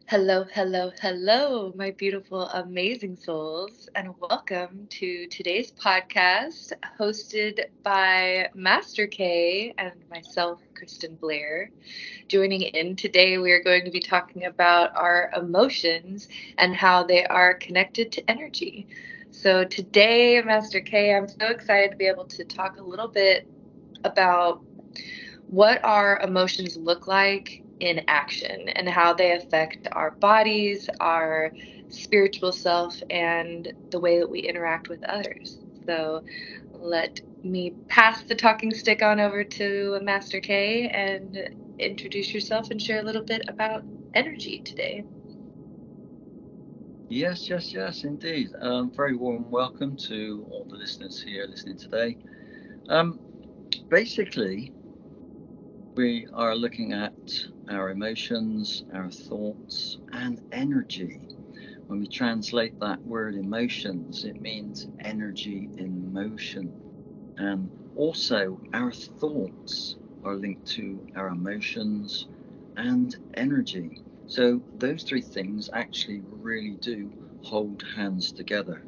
Hello, hello, hello, my beautiful, amazing souls, and welcome to today's podcast hosted by Master K and myself, Kristen Blair. Joining in today, we are going to be talking about our emotions and how they are connected to energy. So, today, Master K, I'm so excited to be able to talk a little bit about what our emotions look like in action and how they affect our bodies, our spiritual self, and the way that we interact with others. So let me pass the talking stick on over to Master K and introduce yourself and share a little bit about energy today. Yes, indeed. Very warm welcome to all the listeners here listening today. Um, Basically, we are looking at our emotions, our thoughts, and energy. When we translate that word emotions, it means energy in motion. And also, our thoughts are linked to our emotions and energy. So, those three things actually really do hold hands together.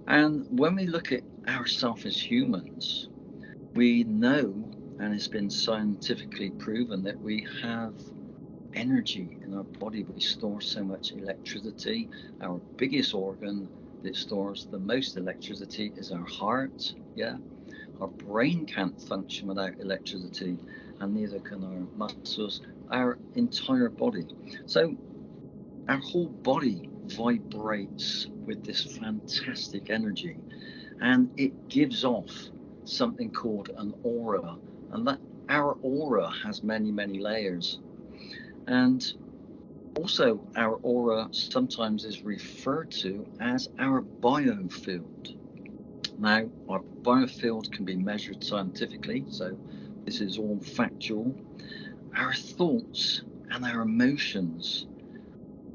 And when we look at ourselves as humans, we know, and it's been scientifically proven, that we have energy in our body. We store so much electricity. Our biggest organ that stores the most electricity is our heart. Yeah, our brain can't function without electricity, and neither can our muscles, our entire body. So our whole body vibrates with this fantastic energy, and it gives off something called an aura, and that our aura has many layers. And also our aura sometimes is referred to as our biofield. Now, our biofield can be measured scientifically, so this is all factual. Our thoughts and our emotions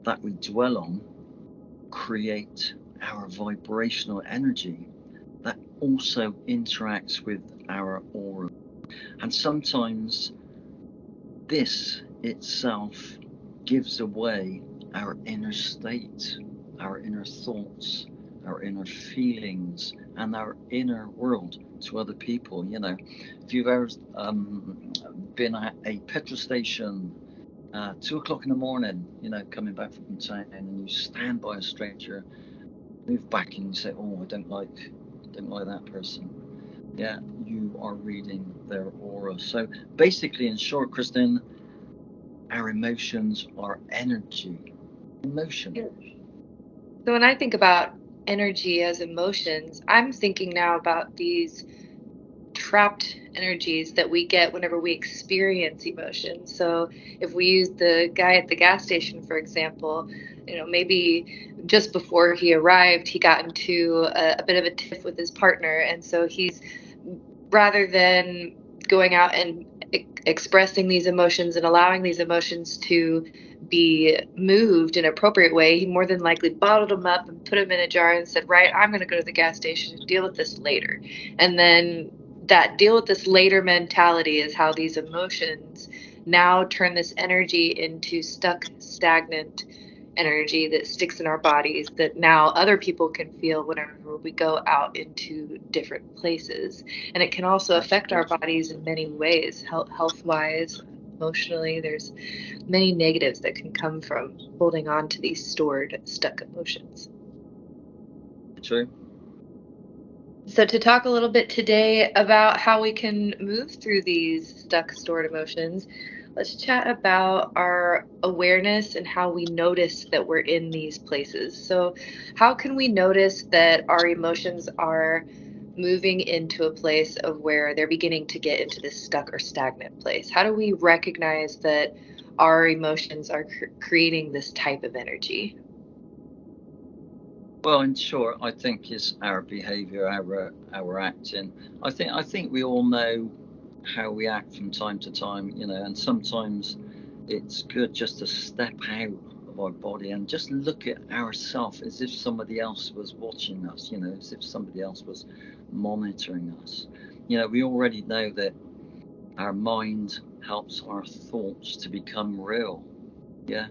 that we dwell on create our vibrational energy that also interacts with our aura. And sometimes this itself gives away our inner state, our inner thoughts, our inner feelings, and our inner world to other people. You know, if you've ever been at a petrol station 2 o'clock in the morning, you know, coming back from town, and you stand by a stranger, move back and you say, "Oh, I don't like that person." Yeah, you are reading their aura. So basically, in short, Kristen, our emotions are energy. Emotion. So when I think about energy as emotions, I'm thinking now about these trapped energies that we get whenever we experience emotion. So if we use the guy at the gas station, for example, maybe just before he arrived, he got into a bit of a tiff with his partner. And so he's, rather than going out and expressing these emotions and allowing these emotions to be moved in an appropriate way, he more than likely bottled them up and put them in a jar and said, right, I'm going to go to the gas station and deal with this later. And then that deal with this later mentality is how these emotions now turn this energy into stuck, stagnant energy that sticks in our bodies that now other people can feel whenever we go out into different places. And it can also affect our Absolutely. bodies in many ways, health wise, emotionally. There's many negatives that can come from holding on to these stored, stuck emotions. True. So, to talk a little bit today about how we can move through these stuck, stored emotions, let's chat about our awareness and how we notice that we're in these places. So, how can we notice that our emotions are moving into a place of where they're beginning to get into this stuck or stagnant place? How do we recognize that our emotions are creating this type of energy? Well, in short, I think it's our behaviour, our acting. I think we all know how we act from time to time, you know, and sometimes it's good just to step out of our body and just look at ourselves as if somebody else was watching us, you know, as if somebody else was monitoring us. You know, we already know that our mind helps our thoughts to become real. Yeah.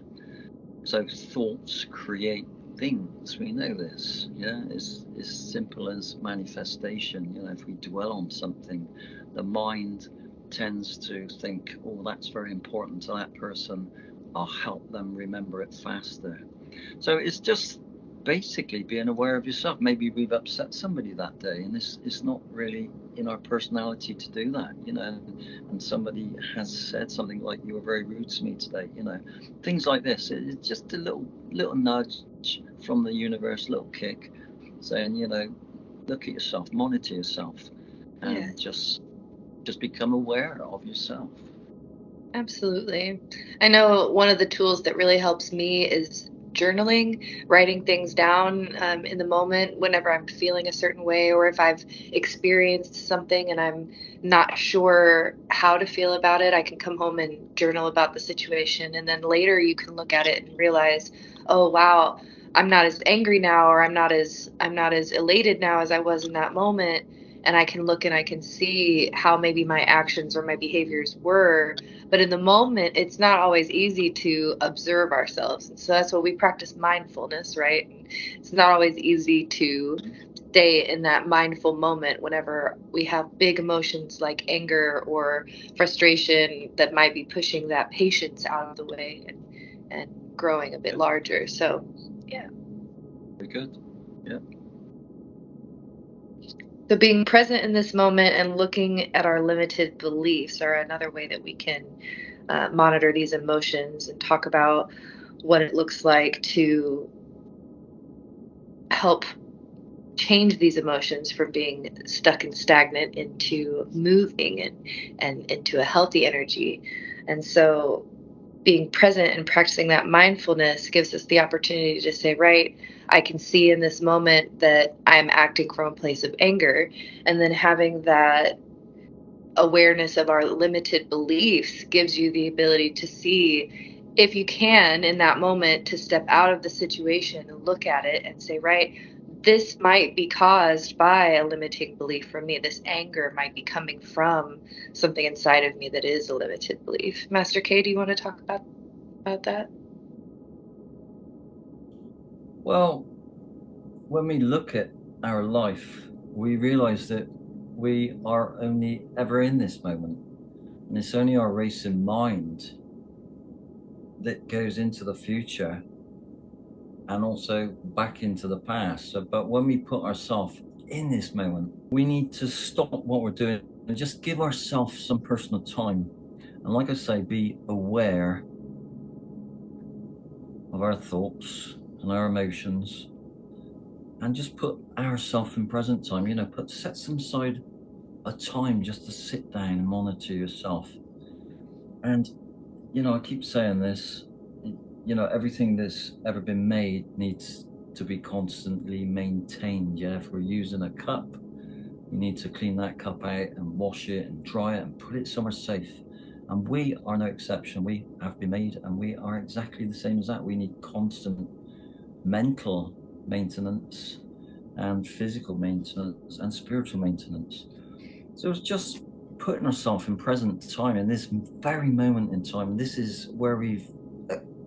So thoughts create things. We know this. Yeah. It's as simple as manifestation. You know, if we dwell on something, the mind tends to think, oh, that's very important to that person. I'll help them remember it faster. So it's just basically being aware of yourself. Maybe we've upset somebody that day, and it's not really in our personality to do that, you know. And somebody has said something like, "You were very rude to me today," you know, things like this. It's just a little nudge from the universe, little kick, saying, you know, look at yourself, monitor yourself, Yeah, and just become aware of yourself. absolutely. I know one of the tools that really helps me is journaling, writing things down in the moment whenever I'm feeling a certain way, or if I've experienced something and I'm not sure how to feel about it, I can come home and journal about the situation. And then later you can look at it and realize, oh, wow, I'm not as angry now, or I'm not as elated now as I was in that moment. And I can look and I can see how maybe my actions or my behaviors were, but in the moment, it's not always easy to observe ourselves. And so that's what we practice mindfulness, right? And it's not always easy to stay in that mindful moment whenever we have big emotions like anger or frustration that might be pushing that patience out of the way and growing a bit Yeah, larger. So, yeah. very good. Yeah. So being present in this moment and looking at our limited beliefs are another way that we can monitor these emotions and talk about what it looks like to help change these emotions from being stuck and stagnant into moving and into a healthy energy. And so being present and practicing that mindfulness gives us the opportunity to say, right, I can see in this moment that I'm acting from a place of anger. And then having that awareness of our limited beliefs gives you the ability to see, if you can in that moment, to step out of the situation and look at it and say, right, this might be caused by a limiting belief from me. This anger might be coming from something inside of me that is a limited belief. Master K, do you want to talk about that? Well, when we look at our life, we realize that we are only ever in this moment. And it's only our racing mind that goes into the future and also back into the past. So, but when we put ourselves in this moment, we need to stop what we're doing and just give ourselves some personal time. And like I say, be aware of our thoughts and our emotions and just put ourselves in present time, you know, set some aside a time just to sit down and monitor yourself. And, you know, I keep saying this, you know, everything that's ever been made needs to be constantly maintained. Yeah, if we're using a cup, we need to clean that cup out and wash it and dry it and put it somewhere safe. And we are no exception. We have been made and we are exactly the same as that. We need constant mental maintenance and physical maintenance and spiritual maintenance. So it's just putting ourselves in present time in this very moment in time. This is where we've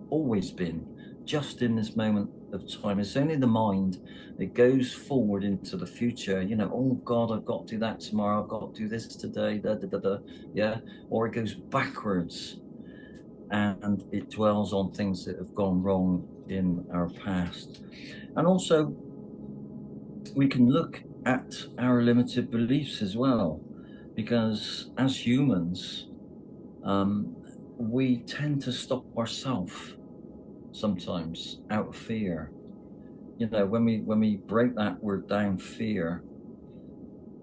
always been, just in this moment of time. It's only the mind that goes forward into the future. You know, oh God, I've got to do that tomorrow. I've got to do this today. Da, da, da, da. Yeah. Or it goes backwards and it dwells on things that have gone wrong in our past. And also, we can look at our limited beliefs as well, because as humans, um, we tend to stop ourselves sometimes out of fear. You know, when we break that word down, fear,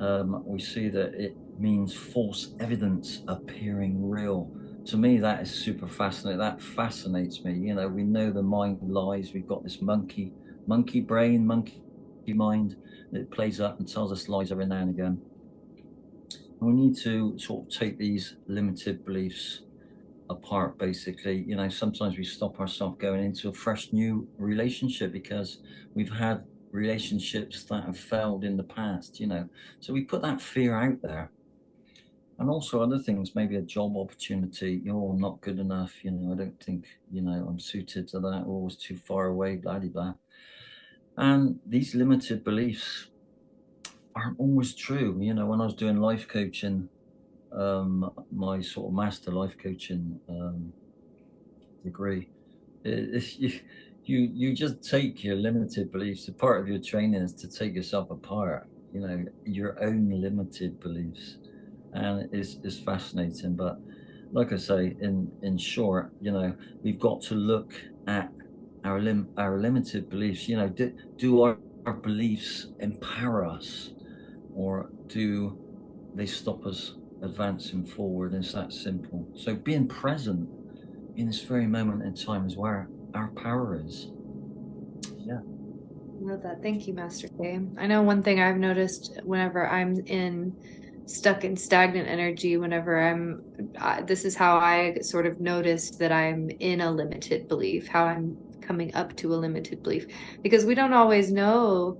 we see that it means false evidence appearing real. To me, that is super fascinating. That fascinates me. You know, we know the mind lies. We've got this monkey brain, monkey mind that plays up and tells us lies every now and again. And we need to sort of take these limited beliefs apart, basically. You know, sometimes we stop ourselves going into a fresh new relationship because we've had relationships that have failed in the past, you know. So we put that fear out there And also other things, maybe a job opportunity, you're not good enough, I don't think, I'm suited to that, or always too far away, blah, blah, blah. And these limited beliefs aren't always true. When I was doing life coaching, my sort of master life coaching degree, you just take your limited beliefs. A part of your training is to take yourself apart, your own limited beliefs, and it's fascinating. But like I say, in short, we've got to look at our limited beliefs. Do our beliefs empower us, or do they stop us advancing forward? It's that simple. So being present in this very moment in time is where our power is. Yeah. Love that. Thank you, Master K. I know one thing I've noticed whenever I'm stuck in stagnant energy, this is how I sort of notice that I'm in a limited belief, how I'm coming up to a limited belief, because we don't always know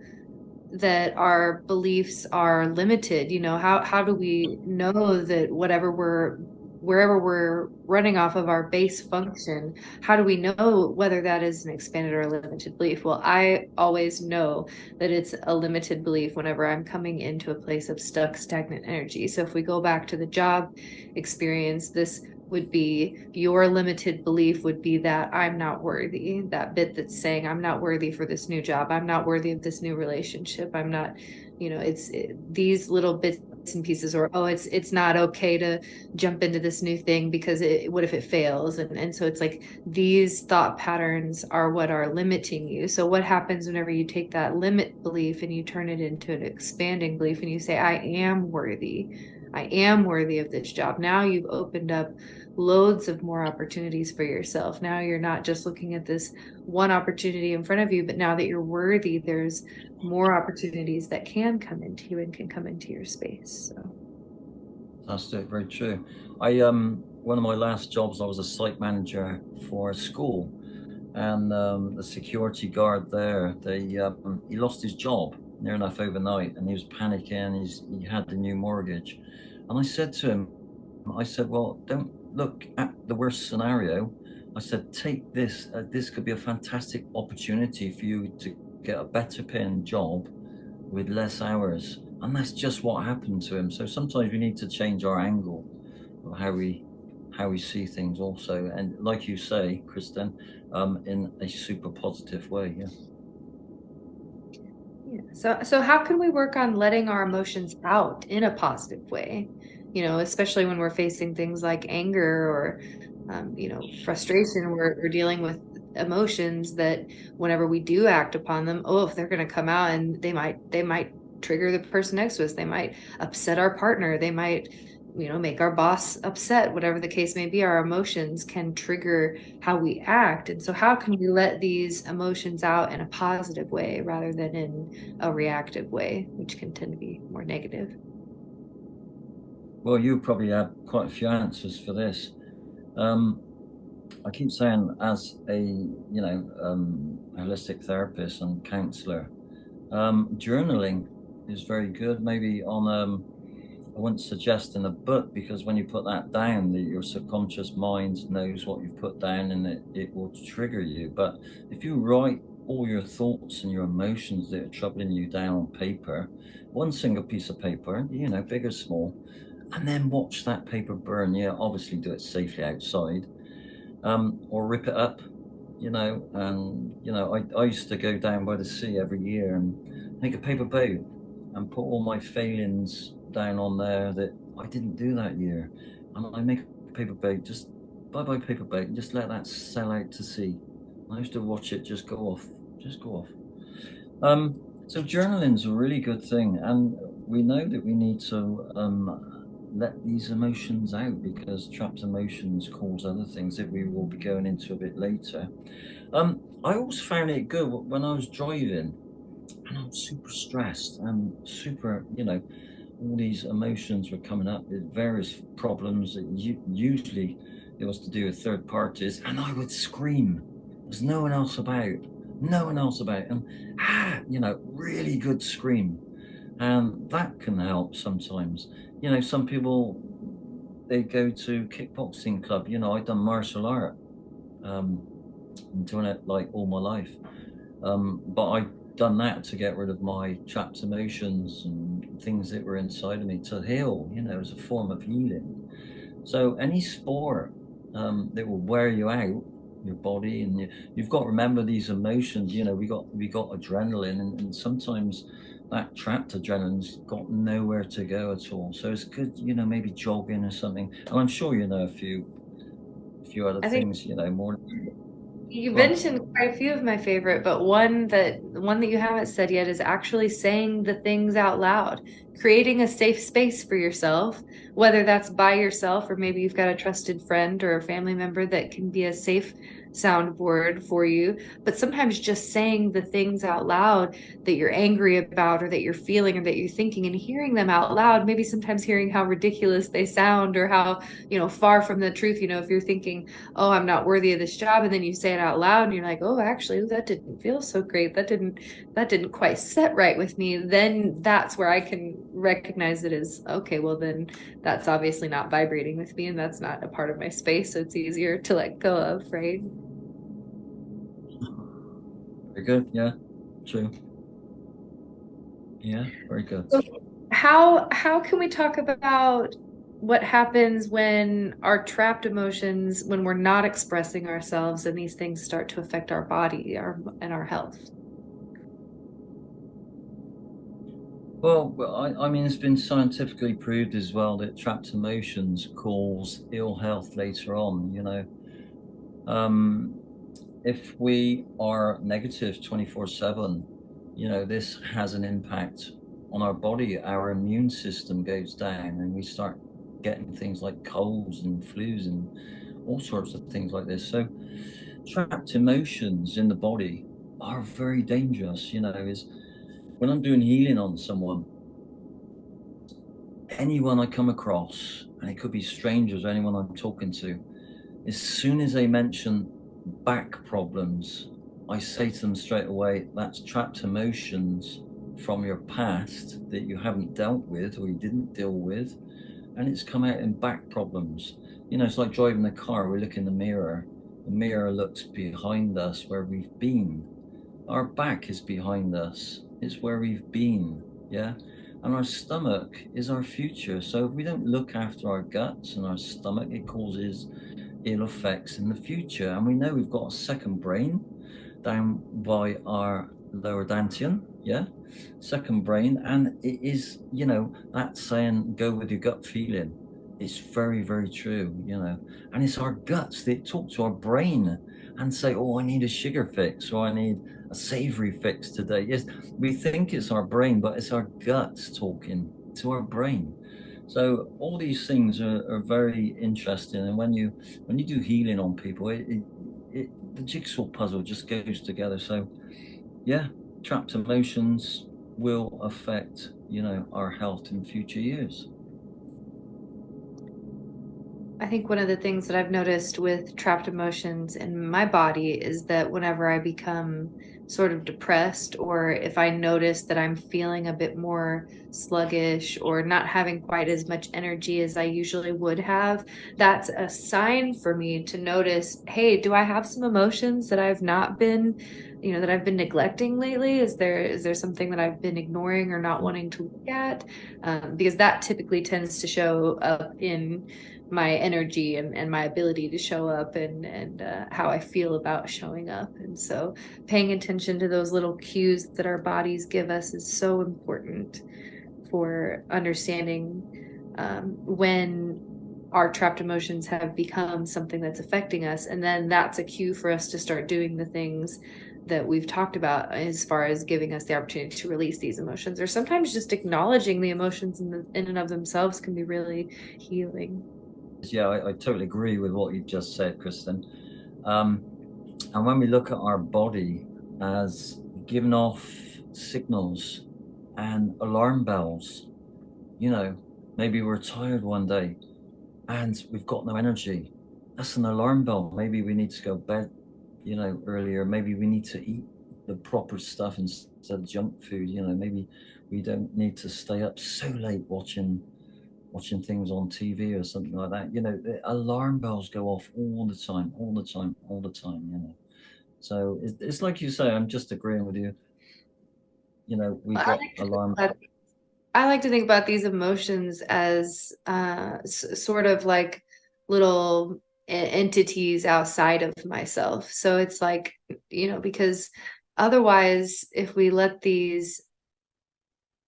that our beliefs are limited. How do we know that wherever we're running off of our base function, how do we know whether that is an expanded or a limited belief? Well, I always know that it's a limited belief whenever I'm coming into a place of stuck, stagnant energy. So if we go back to the job experience, this would be your limited belief would be that I'm not worthy, that bit that's saying I'm not worthy for this new job, I'm not worthy of this new relationship, I'm not, these little bits and pieces, or it's not okay to jump into this new thing because what if it fails, and so it's like these thought patterns are what are limiting you. So what happens whenever you take that limit belief and you turn it into an expanding belief and you say I am worthy of this job? Now you've opened up loads of more opportunities for yourself. Now you're not just looking at this one opportunity in front of you, but now that you're worthy, there's more opportunities that can come into you and can come into your space. So That's it. Very true. One of my last jobs, I was a site manager for a school, and the security guard there, he lost his job near enough overnight, and he was panicking. He had the new mortgage, and I said to him, I said, well, don't look at the worst scenario. I said, take this. This could be a fantastic opportunity for you to get a better paying job with less hours. And that's just what happened to him. So sometimes we need to change our angle of how we see things also. And like you say, Kristen, in a super positive way. Yeah. Yeah. So how can we work on letting our emotions out in a positive way? Especially when we're facing things like anger or, frustration. We're dealing with emotions that whenever we do act upon them, if they're going to come out and they might trigger the person next to us. They might upset our partner. They might make our boss upset, whatever the case may be. Our emotions can trigger how we act. And so how can we let these emotions out in a positive way rather than in a reactive way, which can tend to be more negative? Well, you probably have quite a few answers for this. I keep saying, as a holistic therapist and counselor, journaling is very good. Maybe I wouldn't suggest in a book, because when you put that down, your subconscious mind knows what you've put down, and it will trigger you. But if you write all your thoughts and your emotions that are troubling you down on paper, one single piece of paper, big or small, and then watch that paper burn. Yeah, obviously do it safely outside, or rip it up, and I used to go down by the sea every year and make a paper boat and put all my failings down on there that I didn't do that year, and I make a paper boat, just bye bye paper boat, and just let that sail out to sea. I used to watch it just go off, just go off. So journaling's a really good thing, and we know that we need to let these emotions out, because trapped emotions cause other things that we will be going into a bit later. I also found it good when I was driving and I was super stressed and super, all these emotions were coming up with various problems that usually it was to do with third parties, and I would scream. There's no one else about, and really good scream. And that can help sometimes. Some people they go to kickboxing club. You know, I've done martial art. I'm doing it like all my life. But I've done that to get rid of my trapped emotions and things that were inside of me to heal, you know, as a form of healing. So any sport that will wear you out, your body, and you've got to remember these emotions. You know, we got adrenaline, and sometimes that trapped adrenaline's got nowhere to go at all. So it's good, you know, maybe jogging or something. And I'm sure you know a few other I think things, you know, more. you Go on. mentioned quite a few of my favorite, but one that you haven't said yet is actually saying the things out loud, creating a safe space for yourself, whether that's by yourself or maybe you've got a trusted friend or a family member that can be a safe soundboard for you. But sometimes just saying the things out loud that you're angry about or that you're feeling or that you're thinking and hearing them out loud, maybe sometimes hearing how ridiculous they sound or how, far from the truth, if you're thinking, oh, I'm not worthy of this job. And then you say it out loud and you're like, oh, actually, that didn't feel so great. That didn't quite set right with me. Then that's where I can recognize it as, okay, well, then that's obviously not vibrating with me and that's not a part of my space. So it's easier to let go of, right? Very good. Yeah, true. Yeah, very good. So how can we talk about what happens when our trapped emotions, when we're not expressing ourselves and these things start to affect our body, and our health? Well, I mean, it's been scientifically proved as well that trapped emotions cause ill health later on. You know, um, if we are negative 24/7, you know, this has an impact on our body. Our immune system goes down, and we start getting things like colds and flus and all sorts of things like this. So, trapped emotions in the body are very dangerous. You know, is when I'm doing healing on someone, anyone I come across, and it could be strangers or anyone I'm talking to, as soon as they mention back problems, I say to them straight away, that's trapped emotions from your past that you haven't dealt with or you didn't deal with, and it's come out in back problems. You know, it's like driving a car, we look in the mirror looks behind us where we've been. Our back is behind us, it's where we've been, yeah? And our stomach is our future. So if we don't look after our guts and our stomach, it causes ill effects in the future. And we know we've got a second brain down by our lower dantian, yeah, second brain. And it is, you know, that saying, go with your gut feeling. It's very, very true, you know. And it's our guts that talk to our brain and say, oh, I need a sugar fix or I need a savory fix today. Yes, we think it's our brain, but it's our guts talking to our brain. So all these things are very interesting. And when you do healing on people, the jigsaw puzzle just goes together. So yeah, trapped emotions will affect, you know, our health in future years. I think one of the things that I've noticed with trapped emotions in my body is that whenever I become sort of depressed, or if I notice that I'm feeling a bit more sluggish or not having quite as much energy as I usually would have, that's a sign for me to notice, hey, do I have some emotions that I've not been, that I've been neglecting lately? Is there something that I've been ignoring or not wanting to look at? Because that typically tends to show up in my energy and my ability to show up and how I feel about showing up. And so paying attention to those little cues that our bodies give us is so important for understanding when our trapped emotions have become something that's affecting us. And then that's a cue for us to start doing the things that we've talked about as far as giving us the opportunity to release these emotions, or sometimes just acknowledging the emotions in and of themselves can be really healing. Yeah, I totally agree with what you've just said, Kristen. Um, and when we look at our body as giving off signals and alarm bells, you know, maybe we're tired one day and we've got no energy. That's an alarm bell. Maybe we need to go to bed, you know, earlier. Maybe we need to eat the proper stuff instead of junk food. You know, maybe we don't need to stay up so late watching watching things on TV or something like that, the alarm bells go off all the time, all the time, all the time. So it's like you say, I'm just agreeing with you. We've I got like to think alarm. about, I like to think about these emotions as sort of like little entities outside of myself. So it's like, because otherwise, if we let these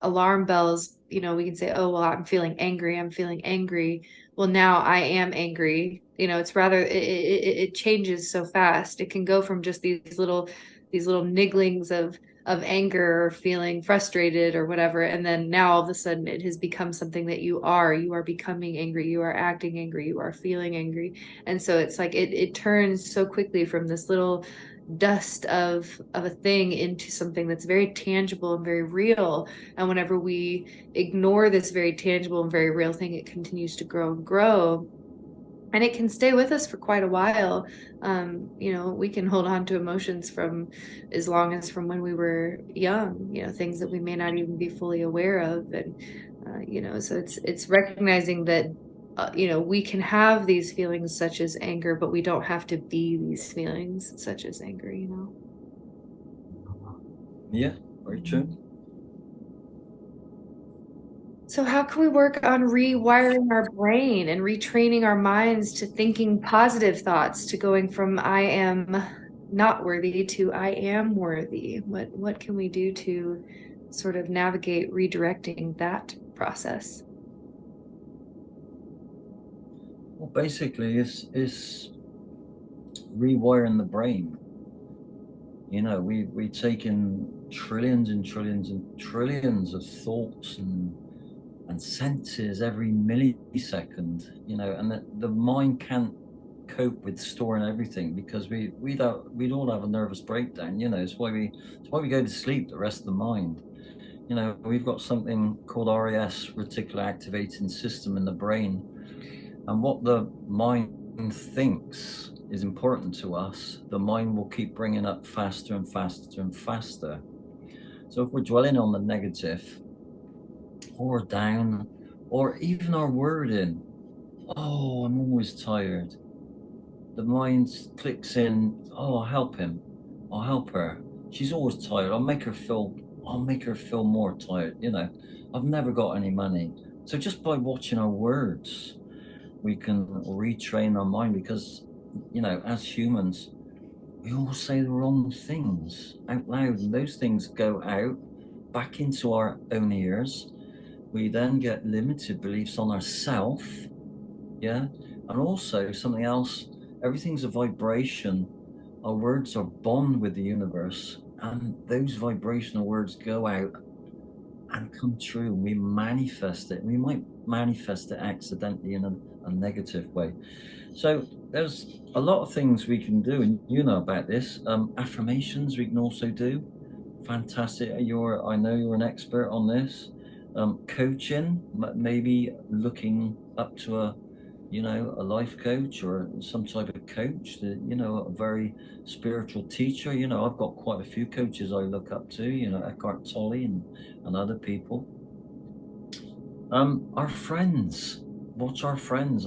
alarm bells, we can say, oh, well, I'm feeling angry. I'm feeling angry. Well, now I am angry. It's rather, it changes so fast. It can go from just these little nigglings of anger or feeling frustrated or whatever. And then now all of a sudden it has become something that you are becoming angry. You are acting angry. You are feeling angry. And so it's like, it turns so quickly from this little dust of a thing into something that's very tangible and very real. And whenever we ignore this very tangible and very real thing, it continues to grow and grow. And it can stay with us for quite a while. We can hold on to emotions from as long as from when we were young, things that we may not even be fully aware of. And, so it's recognizing that, we can have these feelings such as anger, but we don't have to be these feelings such as anger. Yeah, very true. So, how can we work on rewiring our brain and retraining our minds to thinking positive thoughts, to going from I am not worthy to I am worthy? What can we do to sort of navigate redirecting that process? Well, basically, it's rewiring the brain. We take in trillions and trillions and trillions of thoughts and senses every millisecond, and the mind can't cope with storing everything because we'd all have a nervous breakdown. It's why we go to sleep, the rest of the mind. We've got something called RAS, reticular activating system, in the brain, and what the mind thinks is important to us, the mind will keep bringing up faster and faster and faster. So if we're dwelling on the negative or down, or even our wording, oh, I'm always tired, the mind clicks in, oh, I'll help him, I'll help her, she's always tired, I'll make her feel more tired. I've never got any money. So just by watching our words, we can retrain our mind, because as humans, we all say the wrong things out loud, and those things go out back into our own ears. We then get limited beliefs on ourself. Yeah. And also something else, everything's a vibration. Our words are bond with the universe, and those vibrational words go out and come true. We manifest it. We might manifest it accidentally in a negative way. So there's a lot of things we can do, and you know about this. Affirmations we can also do. Fantastic. I know you're an expert on this. Coaching, maybe looking up to a life coach or some type of coach, a very spiritual teacher. I've got quite a few coaches I look up to, Eckhart Tolle and other people. Our friends, what's our friends?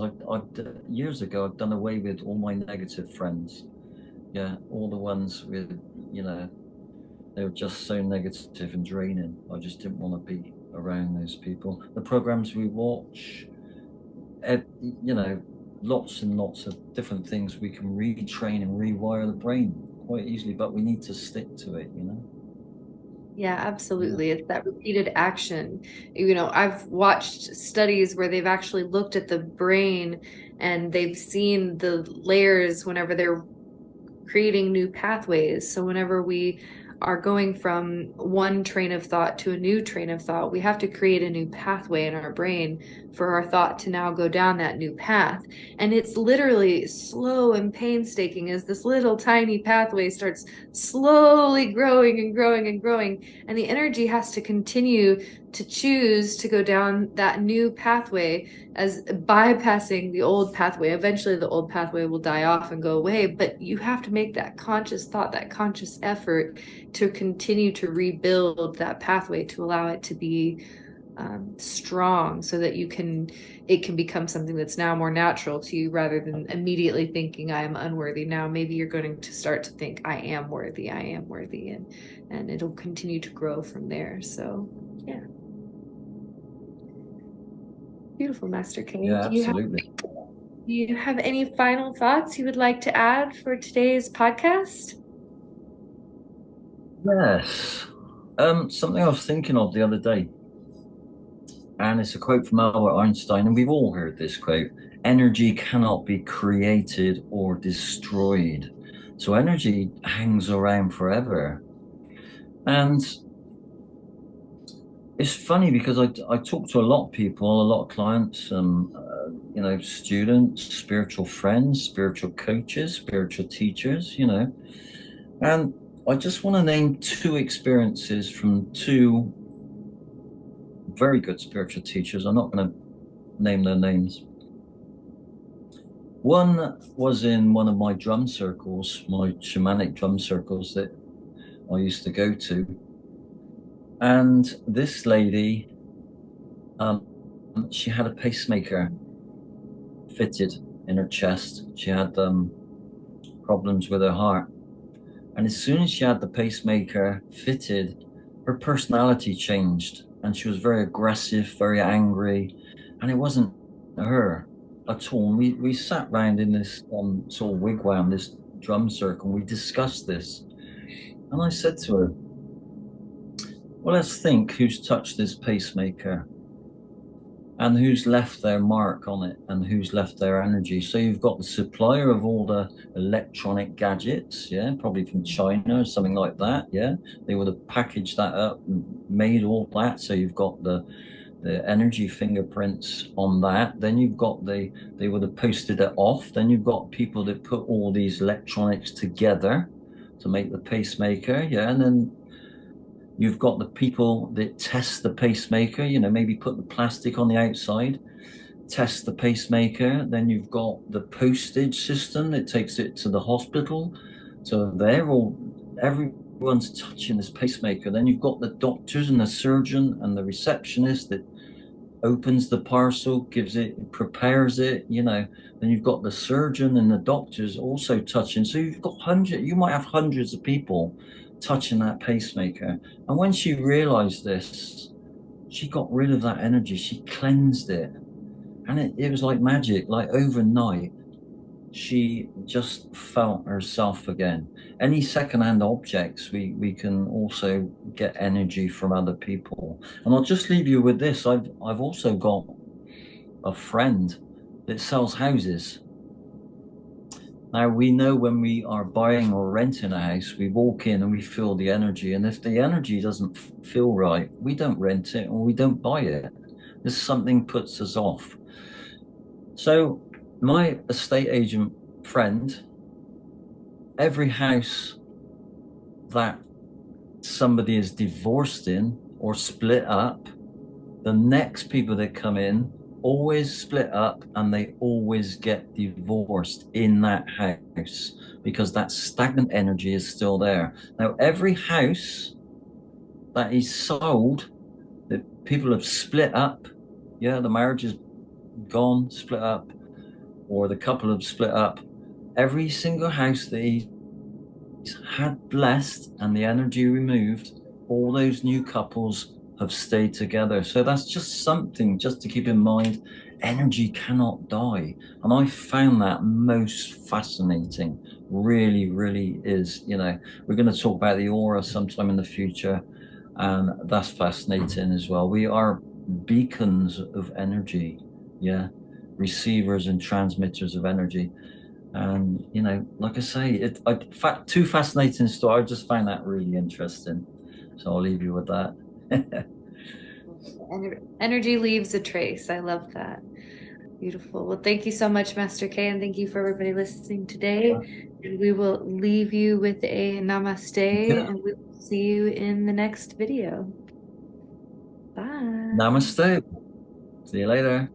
Years ago, I've done away with all my negative friends. Yeah, all the ones with, they were just so negative and draining. I just didn't want to be around those people. The programs we watch, lots and lots of different things we can retrain and rewire the brain quite easily, but we need to stick to it. Yeah, Yeah. absolutely. It's that repeated action. I've watched studies where they've actually looked at the brain and they've seen the layers whenever they're creating new pathways. So whenever we are going from one train of thought to a new train of thought, we have to create a new pathway in our brain for our thought to now go down that new path. And it's literally slow and painstaking as this little tiny pathway starts slowly growing and growing and growing. And the energy has to continue to choose to go down that new pathway as bypassing the old pathway. Eventually, the old pathway will die off and go away, but you have to make that conscious thought, that conscious effort to continue to rebuild that pathway to allow it to be strong, so that it can become something that's now more natural to you, rather than immediately thinking I am unworthy. Now maybe you're going to start to think I am worthy, and it'll continue to grow from there. So yeah. Beautiful, Master K. Yeah, absolutely. Do you have any final thoughts you would like to add for today's podcast? Yes. Something I was thinking of the other day, and it's a quote from Albert Einstein, and we've all heard this quote: energy cannot be created or destroyed. So energy hangs around forever. And it's funny because I talk to a lot of people, a lot of clients, students, spiritual friends, spiritual coaches, spiritual teachers, and I just want to name two experiences from two very good spiritual teachers. I'm not going to name their names. One was in one of my drum circles, my shamanic drum circles that I used to go to. And this lady, she had a pacemaker fitted in her chest. She had problems with her heart. And as soon as she had the pacemaker fitted, her personality changed. And she was very aggressive, very angry. And it wasn't her at all. We sat round in this sort of wigwam, this drum circle, and we discussed this. And I said to her, well, let's think who's touched this pacemaker and who's left their mark on it and who's left their energy. So you've got the supplier of all the electronic gadgets, yeah, probably from China or something like that, yeah. They would have packaged that up and made all that. So you've got the energy fingerprints on that. Then you've got they would have posted it off. Then you've got people that put all these electronics together to make the pacemaker, yeah. And then you've got the people that test the pacemaker, maybe put the plastic on the outside, test the pacemaker. Then you've got the postage system that takes it to the hospital. So everyone's touching this pacemaker. Then you've got the doctors and the surgeon and the receptionist that opens the parcel, gives it, prepares it, Then you've got the surgeon and the doctors also touching. So you might have hundreds of people touching that pacemaker. And when she realized this, she got rid of that energy. She cleansed it. And it was like magic, like overnight, she just felt herself again. Any secondhand objects, we can also get energy from other people. And I'll just leave you with this. I've also got a friend that sells houses. Now, we know when we are buying or renting a house, we walk in and we feel the energy. And if the energy doesn't feel right, we don't rent it or we don't buy it. There's something puts us off. So my estate agent friend, every house that somebody is divorced in or split up, the next people that come in always split up and they always get divorced in that house because that stagnant energy is still there. Now, every house that is sold, that people have split up, yeah, the marriage is gone, split up, or the couple have split up, every single house that he's had blessed and the energy removed, all those new couples have stayed together. So that's just something just to keep in mind. Energy cannot die. And I found that most fascinating. Really, really is. We're going to talk about the aura sometime in the future. And that's fascinating as well. We are beacons of energy. Yeah. Receivers and transmitters of energy. And like I say, two fascinating stories. I just find that really interesting. So I'll leave you with that. Energy leaves a trace. I love that. Beautiful. Well, thank you so much, Master K, and thank you for everybody listening today. And we will leave you with a namaste, Yeah. and we will see you in the next video. Bye. Namaste. See you later.